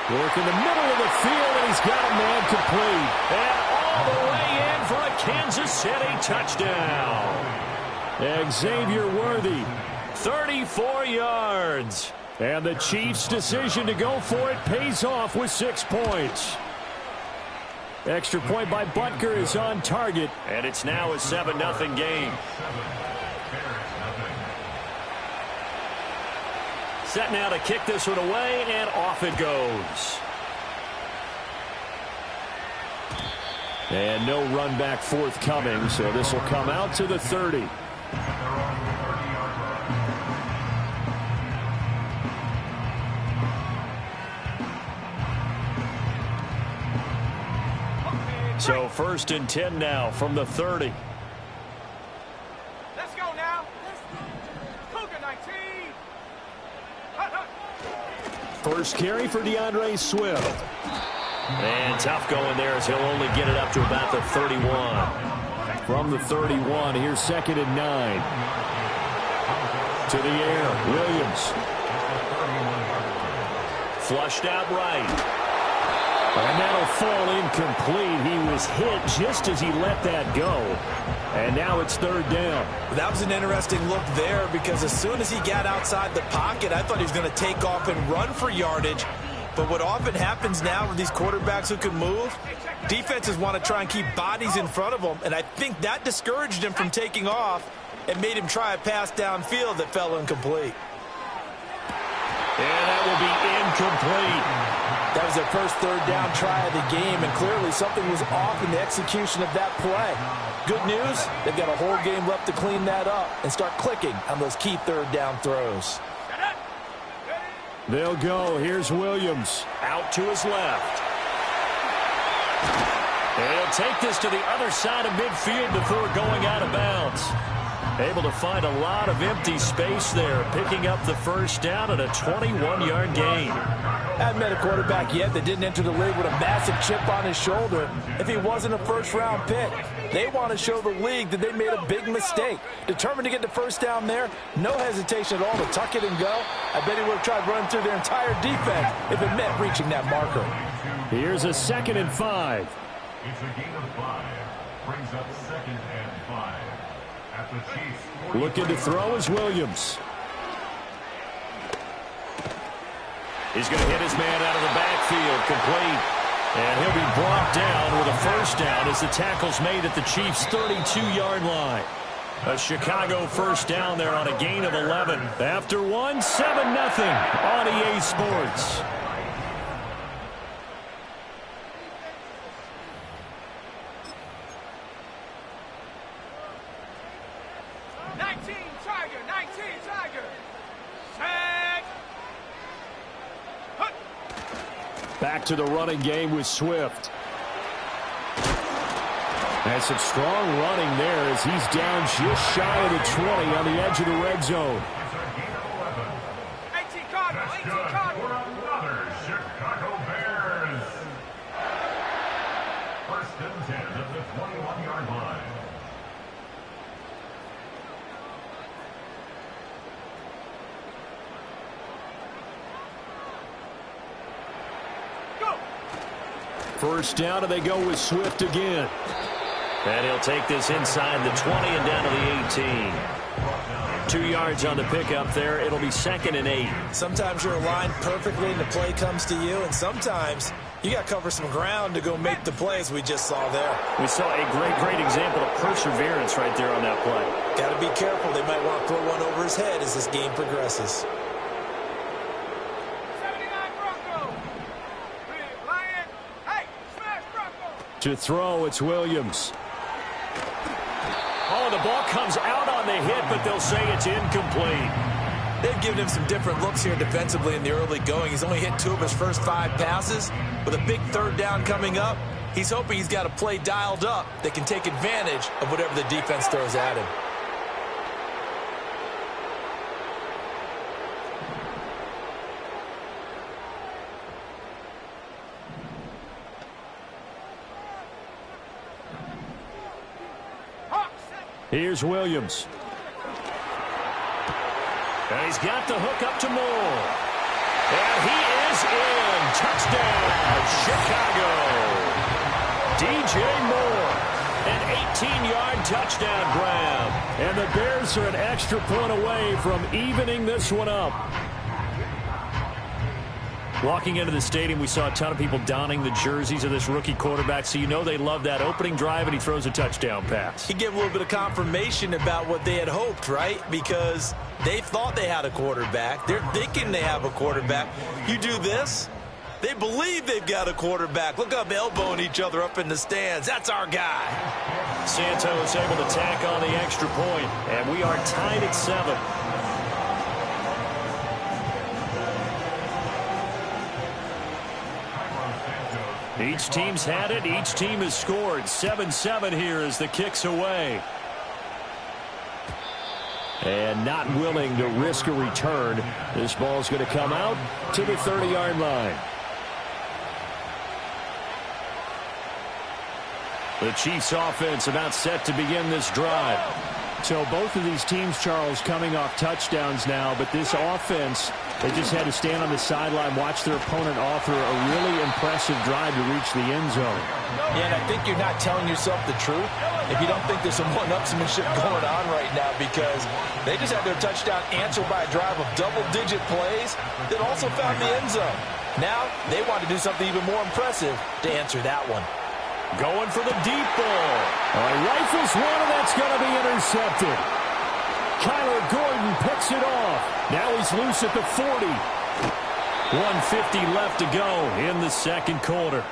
Work in the middle of the field, and he's got a man complete. And all the way in for a Kansas City touchdown. Xavier Worthy, 34 yards. And the Chiefs' decision to go for it pays off with 6 points. Extra point by Butker is on target, and it's now a 7-0 game. Set now to kick this one away, and off it goes. And no run back forthcoming, so this will come out to the 30. So 1st and 10 now from the 30. Let's go now. Cougar 19. First carry for DeAndre Swift. And tough going there as he'll only get it up to about the 31. From the 31, here's 2nd and 9. To the air, Williams. Flushed out right. And that'll fall incomplete. He was hit just as he let that go. And now it's 3rd down. That was an interesting look there because as soon as he got outside the pocket, I thought he was going to take off and run for yardage. But what often happens now with these quarterbacks who can move, defenses want to try and keep bodies in front of them. And I think that discouraged him from taking off and made him try a pass downfield that fell incomplete. And that will be incomplete. That was their first 3rd down try of the game, and clearly something was off in the execution of that play. Good news, they've got a whole game left to clean that up and start clicking on those key 3rd down throws. They'll go. Here's Williams. Out to his left. And he'll take this to the other side of midfield before going out of bounds. Able to find a lot of empty space there, picking up the first down and a 21-yard gain. Haven't met a quarterback yet that didn't enter the league with a massive chip on his shoulder if he wasn't a first-round pick. They want to show the league that they made a big mistake. Determined to get the first down there, no hesitation at all to tuck it and go. I bet he would have tried running through their entire defense if it meant reaching that marker. Here's a 2nd and 5. It's a gain of 5. Brings up 2nd and 5. At the Chiefs. Looking to throw is Williams. He's going to hit his man out of the backfield, complete. And he'll be brought down with a first down as the tackle's made at the Chiefs' 32-yard line. A Chicago first down there on a gain of 11. After 1, 7-0 on EA Sports. Back to the running game with Swift. And some strong running there as he's down just shy of the 20 on the edge of the red zone. 18 Cardinals, 18 Cardinals. Another Chicago Bears. First and 10 at the 21-yard line. First down, and they go with Swift again. And he'll take this inside the 20 and down to the 18. 2 yards on the pickup there. It'll be 2nd and 8. Sometimes you're aligned perfectly and the play comes to you, and sometimes you got to cover some ground to go make the plays we just saw there. We saw a great example of perseverance right there on that play. Got to be careful. They might want to throw one over his head as this game progresses. To throw, it's Williams. Oh, the ball comes out on the hit, but they'll say it's incomplete. They've given him some different looks here defensively in the early going. He's only hit 2 of his first 5 passes. With a big 3rd down coming up, he's hoping he's got a play dialed up that can take advantage of whatever the defense throws at him. Here's Williams. And he's got the hook up to Moore. And he is in. Touchdown, Chicago. DJ Moore. An 18-yard touchdown grab. And the Bears are an extra point away from evening this one up. Walking into the stadium, we saw a ton of people donning the jerseys of this rookie quarterback, so you know they love that opening drive, and he throws a touchdown pass. He gave a little bit of confirmation about what they had hoped, right? Because they thought they had a quarterback. They're thinking they have a quarterback. You do this, they believe they've got a quarterback. Look up, elbowing each other up in the stands. That's our guy. Santos able to tack on the extra point, and we are tied at 7. Each team's had it. Each team has scored. 7-7 here as the kick's away. And not willing to risk a return. This ball's going to come out to the 30-yard line. The Chiefs offense about set to begin this drive. So both of these teams, Charles, coming off touchdowns now, but this offense, they just had to stand on the sideline, watch their opponent offer a really impressive drive to reach the end zone. Yeah, and I think you're not telling yourself the truth if you don't think there's some one-upsmanship going on right now, because they just had their touchdown answered by a drive of double-digit plays that also found the end zone. Now they want to do something even more impressive to answer that one. Going for the deep ball. Rifles one, and that's going to be intercepted. Kyler Gordon picks it off. Now he's loose at the 40. 1:50 left to go in the second quarter.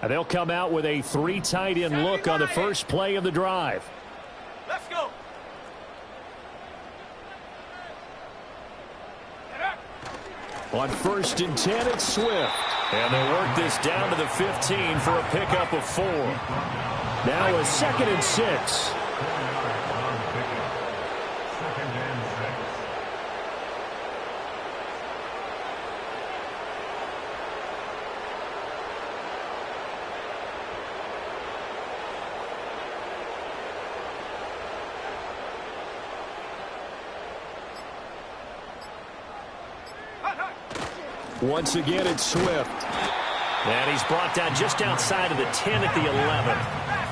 And they'll come out with a 3 tight end look on the first play of the drive. On 1st and 10, it's Swift. And they'll work this down to the 15 for a pickup of 4. Now a 2nd and 6. Once again, it's Swift. And he's brought down just outside of the 10 at the 11.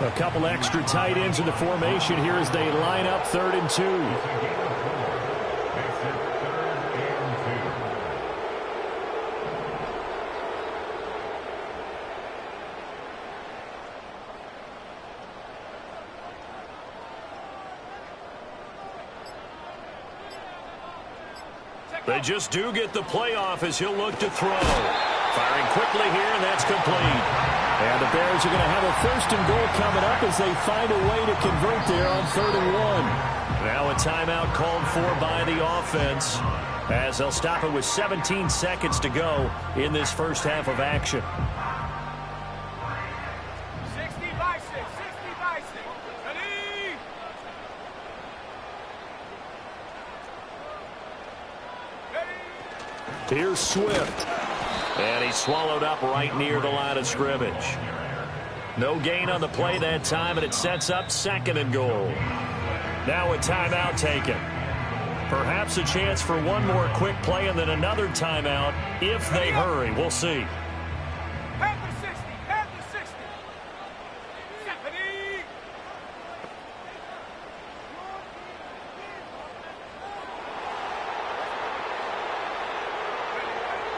A couple extra tight ends in the formation here as they line up 3rd and 2. They just do get the playoff as he'll look to throw. Firing quickly here, and that's complete. And the Bears are going to have a 1st and goal coming up as they find a way to convert there on 3rd and 1. Now a timeout called for by the offense as they'll stop it with 17 seconds to go in this first half of action. 60 by 6, 60 by 6. Ready? Here's Swift. And he's swallowed up right near the line of scrimmage. No gain on the play that time, and it sets up 2nd and goal. Now a timeout taken. Perhaps a chance for one more quick play and then another timeout if they hurry. We'll see. Head to 60, head to 60. Ready?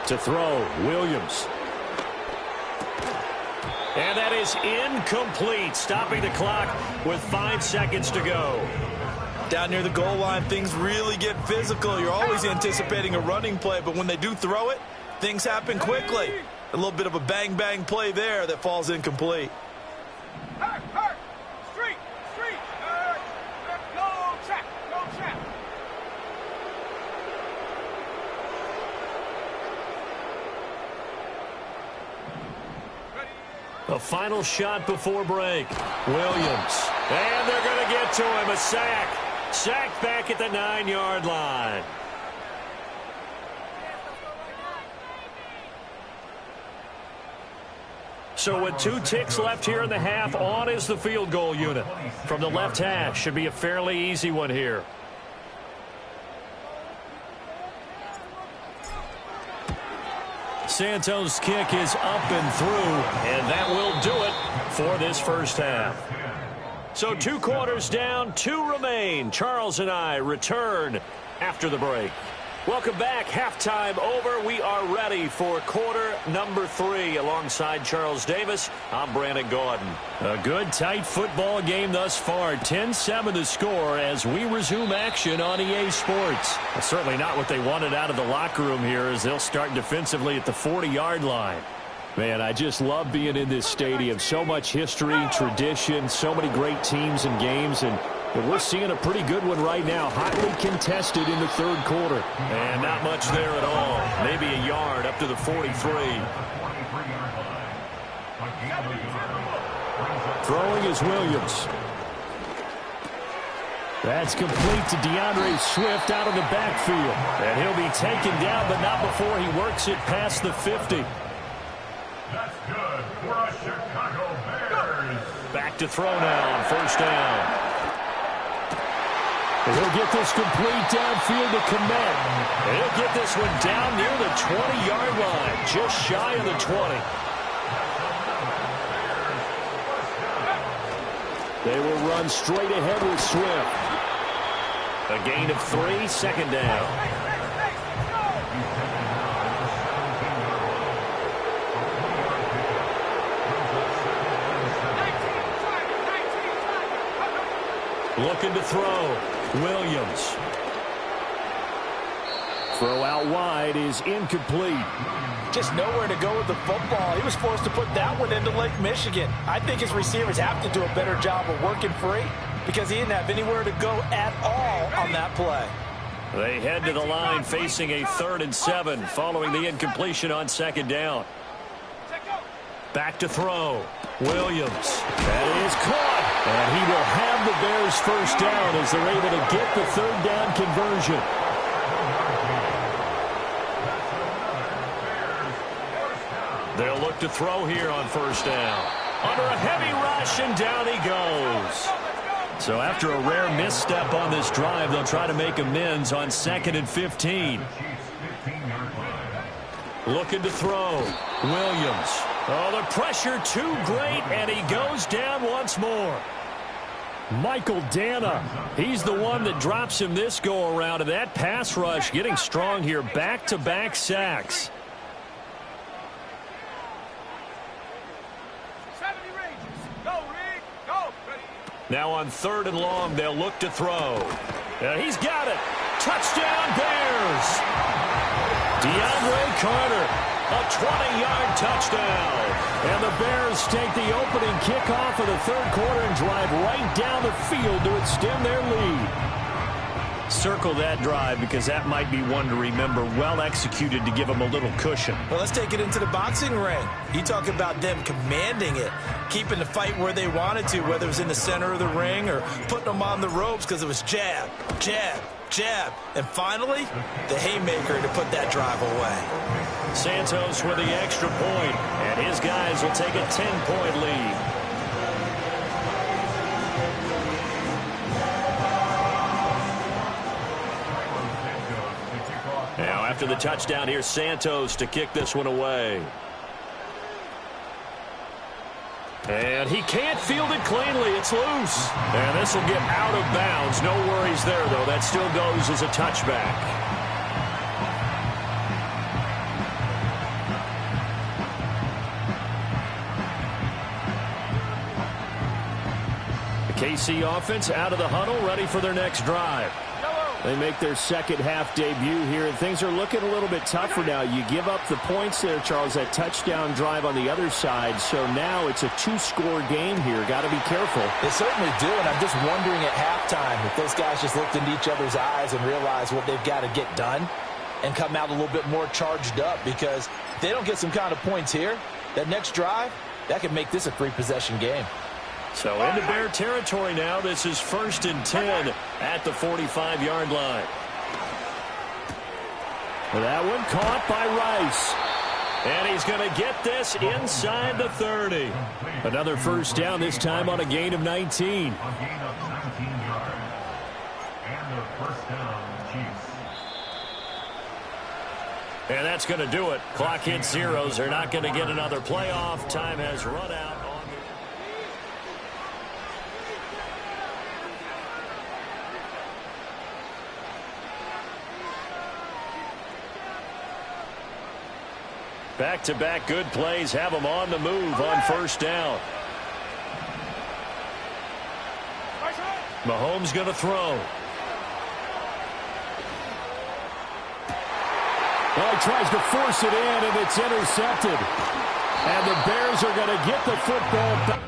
To throw, Williams. And that is incomplete, stopping the clock with 5 seconds to go. Down near the goal line, things really get physical. You're always anticipating a running play, but when they do throw it, things happen quickly. A little bit of a bang-bang play there that falls incomplete. Street, go check, go check. A final shot before break. Williams. And they're going to get to him. A sack. Sacked back at the 9-yard line. So with 2 ticks left here in the half, on is the field goal unit. From the left hash, should be a fairly easy one here. Santos' kick is up and through, and that will do it for this first half. So 2 quarters down, 2 remain. Charles and I return after the break. Welcome back. Halftime over. We are ready for quarter number 3. Alongside Charles Davis, I'm Brandon Gaudin. A good, tight football game thus far. 10-7 the score as we resume action on EA Sports. Well, certainly not what they wanted out of the locker room here as they'll start defensively at the 40-yard line. Man, I just love being in this stadium. So much history, tradition, so many great teams and games, and we're seeing a pretty good one right now. Hotly contested in the 3rd quarter. And not much there at all. Maybe a yard up to the 43. Throwing is Williams. That's complete to DeAndre Swift out of the backfield. And he'll be taken down, but not before he works it past the 50. That's good for a Chicago Bears. Back to throw now on 1st down. And he'll get this complete downfield to Kmet. And he'll get this one down near the 20-yard line, just shy of the 20. They will run straight ahead with Swift. A gain of 3, 2nd down. Looking to throw. Williams. Throw out wide is incomplete. Just nowhere to go with the football. He was forced to put that one into Lake Michigan. I think his receivers have to do a better job of working free because he didn't have anywhere to go at all on that play. They head to the line facing a 3rd and 7 following the incompletion on 2nd down. Back to throw. Williams. That is caught. And he will have the Bears first down as they're able to get the 3rd down conversion. They'll look to throw here on 1st down. Under a heavy rush, and down he goes. So after a rare misstep on this drive, they'll try to make amends on 2nd and 15. Looking to throw. Williams. Oh, the pressure too great, and he goes down once more. Michael Dana, he's the one that drops him this go-around, and that pass rush getting strong here. Back-to-back sacks. Now on 3rd and long, they'll look to throw. And he's got it. Touchdown, Bears. DeAndre Carter, a 20-yard touchdown. And the Bears take the opening kickoff of the 3rd quarter and drive right down the field to extend their lead. Circle that drive because that might be one to remember. Well executed to give them a little cushion. Well, let's take it into the boxing ring. You talk about them commanding it, keeping the fight where they wanted to, whether it was in the center of the ring or putting them on the ropes because it was jab, jab, jab. And finally, the haymaker to put that drive away. Santos with the extra point, and his guys will take a 10-point lead. Now, after the touchdown, here's Santos to kick this one away. And he can't field it cleanly. It's loose. And this will get out of bounds. No worries there, though. That still goes as a touchback. The KC offense out of the huddle, ready for their next drive. They make their second half debut here, and things are looking a little bit tougher now. You give up the points there, Charles, that touchdown drive on the other side. So now it's a 2-score game here. Got to be careful. They certainly do, and I'm just wondering at halftime if those guys just looked into each other's eyes and realized what they've got to get done and come out a little bit more charged up, because if they don't get some kind of points here, that next drive, that could make this a 3-possession game. So into Bear territory now. This is 1st and 10 at the 45-yard line. That one caught by Rice. And he's going to get this inside the 30. Another first down, this time on a gain of 19. A gain of 19 yards. And the first down, Chiefs. And that's going to do it. Clock hits zeros. They're not going to get another playoff. Time has run out. Back-to-back good plays have them on the move on 1st down. Mahomes going to throw. Well, he tries to force it in, and it's intercepted. And the Bears are going to get the football back.